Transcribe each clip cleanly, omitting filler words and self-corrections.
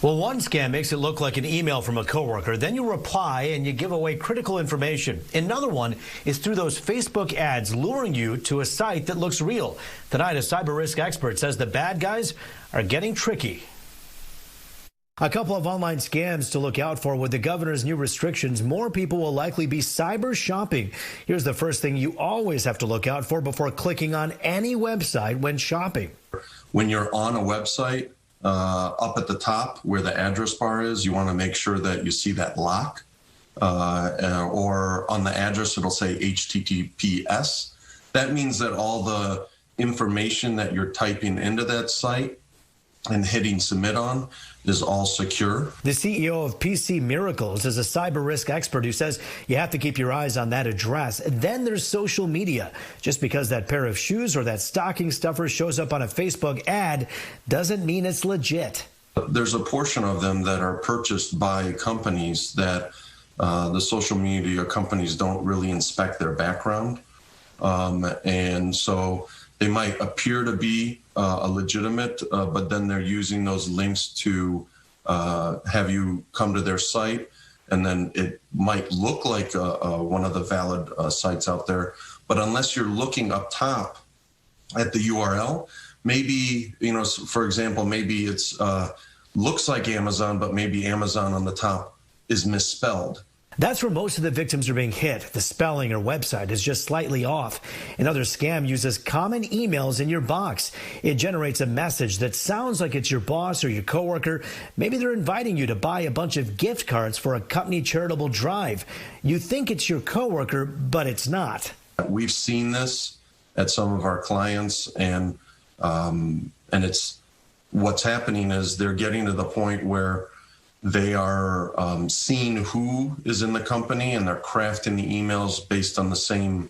Well, one scam makes it look like an email from a coworker. Then you reply and you give away critical information. Another one is through those Facebook ads luring you to a site that looks real. Tonight, a cyber risk expert says the bad guys are getting tricky. A couple of online scams to look out for. With the governor's new restrictions, more people will likely be cyber shopping. Here's the first thing you always have to look out for before clicking on any website when shopping. When you're on a website, up at the top where the address bar is, you want to make sure that you see that lock, or on the address it'll say HTTPS. That means that all the information that you're typing into that site and hitting submit on is all secure. The CEO of PC Miracles is a cyber risk expert who says you have to keep your eyes on that address. Then there's social media. Just because that pair of shoes or that stocking stuffer shows up on a Facebook ad doesn't mean it's legit. There's a portion of them that are purchased by companies that the social media companies don't really inspect their background. And so they might appear to be a legitimate, but then they're using those links to have you come to their site, and then it might look like one of the valid sites out there. But unless you're looking up top at the URL, maybe, for example, maybe it's looks like Amazon, but maybe Amazon on the top is misspelled. That's where most of the victims are being hit. The spelling or website is just slightly off. Another scam uses common emails in your box. It generates a message that sounds like it's your boss or your coworker. Maybe they're inviting you to buy a bunch of gift cards for a company charitable drive. You think it's your coworker, but it's not. We've seen this at some of our clients, and it's what's happening is they're getting to the point where they are seeing who is in the company, and they're crafting the emails based on the same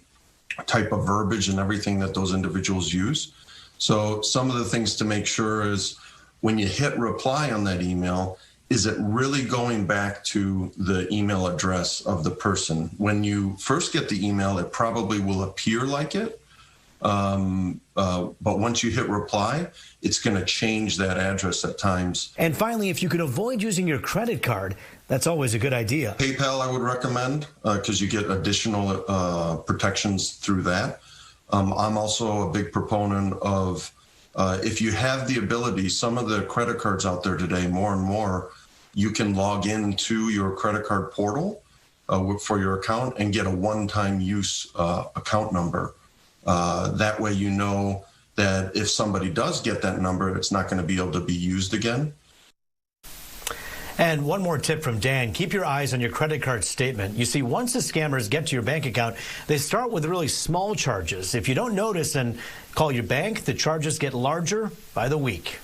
type of verbiage and everything that those individuals use. So some of the things to make sure is when you hit reply on that email, is it really going back to the email address of the person? When you first get the email, it probably will appear like it. But once you hit reply, it's going to change that address at times. And finally, if you can avoid using your credit card, that's always a good idea. PayPal I would recommend, because you get additional protections through that. I'm also a big proponent of, if you have the ability, some of the credit cards out there today, more and more, you can log into your credit card portal for your account and get a one-time use account number. That way you know that if somebody does get that number, it's not going to be able to be used again. And one more tip from Dan, keep your eyes on your credit card statement. You see, once the scammers get to your bank account, they start with really small charges. If you don't notice and call your bank, the charges get larger by the week.